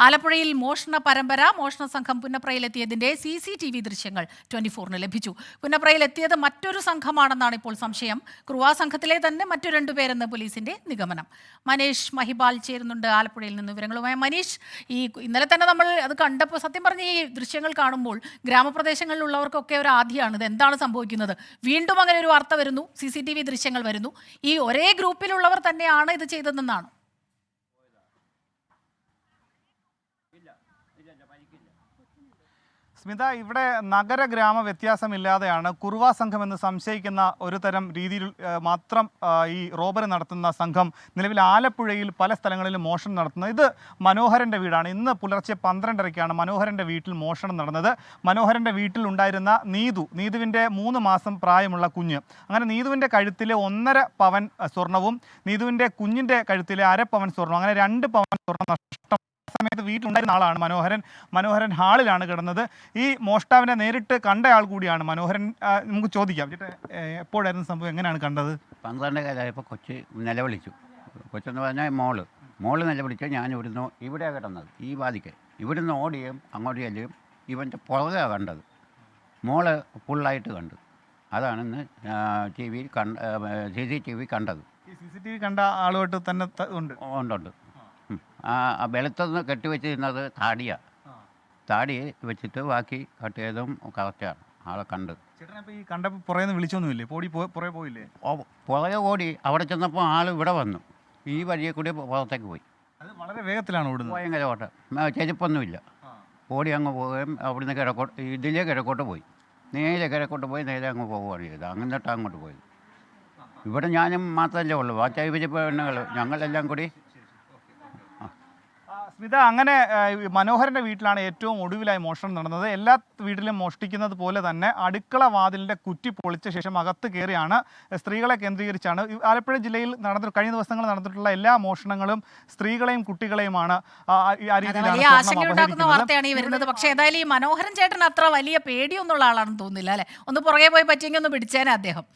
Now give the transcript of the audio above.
ആലപ്പുഴയിൽ മോഷണ പരമ്പര. മോഷണ സംഘം പുന്നപ്രയിലെത്തിയതിന്റെ CCTV ദൃശ്യങ്ങൾ 24-ന് ലഭിച്ചു. പുന്നപ്രയിലെത്തിയത് മറ്റൊരു സംഘമാണെന്നാണ് ഇപ്പോൾ സംശയം. കുറുവാ സംഘത്തിലെ തന്നെ മറ്റു രണ്ടുപേരെന്ന് പോലീസിന്റെ നിഗമനം. മനീഷ് മഹിബാൽ ചേരുന്നുണ്ട് ആലപ്പുഴയിൽ നിന്ന് വിവരങ്ങളുമായി. മനീഷ്, ഇന്നലെ തന്നെ നമ്മൾ അത് കണ്ടപ്പോൾ സത്യം പറഞ്ഞ ഈ ദൃശ്യങ്ങൾ കാണുമ്പോൾ ഗ്രാമപ്രദേശങ്ങളിലുള്ളവർക്കൊക്കെ ഒരു ആധിയാണ് ഇത് എന്താണ് സംഭവിക്കുന്നത്. വീണ്ടും അങ്ങനെ ഒരു വാർത്ത വരുന്നു, CCTV ദൃശ്യങ്ങൾ വരുന്നു. ഈ ഒരേ ഗ്രൂപ്പിലുള്ളവർ തന്നെയാണ് ഇത് ചെയ്തതെന്നാണ്. സ്മിത, ഇവിടെ നഗര ഗ്രാമ വ്യത്യാസമില്ലാതെയാണ് കുറുവാ സംഘം എന്ന് സംശയിക്കുന്ന ഒരു തരം രീതിയിൽ മാത്രം ഈ റോബറി നടത്തുന്ന സംഘം നിലവിൽ ആലപ്പുഴയിൽ പല സ്ഥലങ്ങളിലും മോഷണം നടത്തുന്നത്. ഇത് മനോഹരൻ്റെ വീടാണ്. ഇന്ന് പുലർച്ചെ 12:30-ക്കാണ് മനോഹരൻ്റെ വീട്ടിൽ മോഷണം നടന്നത്. മനോഹരൻ്റെ വീട്ടിൽ ഉണ്ടായിരുന്ന നീതുവിൻ്റെ 3 മാസം പ്രായമുള്ള കുഞ്ഞ്. അങ്ങനെ നീതുവിൻ്റെ കഴുത്തിലെ 1.5 പവൻ സ്വർണവും നീതുവിൻ്റെ കുഞ്ഞിൻ്റെ കഴുത്തിലെ 1/2 പവൻ സ്വർണം, അങ്ങനെ 2 പവൻ സ്വർണം നഷ്ടം. സമയത്ത് വീട്ടിലുണ്ടായിരുന്ന ആളാണ് മനോഹരൻ ഹാളിലാണ് കിടന്നത്. ഈ മോഷ്ടാവിനെ നേരിട്ട് കണ്ടയാൾ കൂടിയാണ് മനോഹരൻ. നമുക്ക് ചോദിക്കാം, എപ്പോഴായിരുന്നു സംഭവം, എങ്ങനെയാണ് കണ്ടത്? 12 കാലമായപ്പോൾ കൊച്ച് നിലവിളിച്ചു. കൊച്ചെന്ന് പറഞ്ഞാൽ മോള് നിലവിളിച്ചു. ഞാൻ ഇവിടെയാണ് കിടന്നത്, ഈ വാതിക്ക്. ഇവിടുന്ന് ഓടിയും അങ്ങോട്ട് ചെല്ലുകയും ഇവൻ്റെ പുറകെയാണ് കണ്ടത്. മോള് ഫുള്ളായിട്ട് കണ്ടു. അതാണ് ഇന്ന് CCTV കണ്ടത്. CCTV കണ്ട ആളുമായിട്ട് തന്നെ ഉണ്ട്. ആ വെളുത്തൊന്ന് കെട്ടിവെച്ചിരുന്നത് താടിയാണ്. താടി വെച്ചിട്ട് ബാക്കി കട്ട് ചെയ്തും കറക്റ്റാണ്. ആളെ കണ്ട്. ഈ കണ്ടപ്പോൾ പുറകെ വിളിച്ചൊന്നുമില്ലേ? പുറകെ പോയില്ലേ? പുറകെ ഓടി. അവിടെ ചെന്നപ്പോൾ ആൾ ഇവിടെ വന്നു. ഈ വഴിയെ കൂടി പുറത്തേക്ക് പോയി. അത് വളരെ വേഗത്തിലാണ് ഓടുന്നത്. ഭയങ്കര ഓട്ടം. ചെരുപ്പൊന്നുമില്ല. ഓടി അങ്ങ് പോവുകയും അവിടുന്ന് കിഴക്കോട്ട് പോയി. നേരെ കിഴക്കോട്ട് പോയി നേരെ അങ്ങ് പോവുകയാണ് ചെയ്തത്. അങ്ങോട്ട് അങ്ങോട്ട് പോയത്. ഇവിടെ ഞാനും മാത്രമല്ലേ ഉള്ളൂ. വാച്ചായി വിജയ പെണ്ണുങ്ങൾ ഞങ്ങളെല്ലാം കൂടി. സ്മിത, അങ്ങനെ മനോഹരൻ്റെ വീട്ടിലാണ് ഏറ്റവും ഒടുവിലായി മോഷണം നടന്നത്. എല്ലാ വീട്ടിലും മോഷ്ടിക്കുന്നത് പോലെ തന്നെ അടുക്കള വാതിലിൻ്റെ കുറ്റി പൊളിച്ച ശേഷം അകത്ത് കയറിയാണ് സ്ത്രീകളെ കേന്ദ്രീകരിച്ചാണ്. ആലപ്പുഴ ജില്ലയിൽ കഴിഞ്ഞ ദിവസങ്ങൾ നടന്നിട്ടുള്ള എല്ലാ മോഷണങ്ങളും സ്ത്രീകളെയും കുട്ടികളെയുമാണ്. ആശങ്കയുണ്ടാക്കുന്ന വാർത്തയാണ് ഈ വരുന്നത്. പക്ഷേ ഏതായാലും ഈ മനോഹരൻ ചേട്ടൻ അത്ര വലിയ പേടിയൊന്നുള്ള ആളാണെന്ന് തോന്നുന്നില്ല അല്ലേ? ഒന്ന് പുറകെ പോയി പറ്റിയെങ്കിൽ ഒന്ന് പിടിച്ചേനെ അദ്ദേഹം.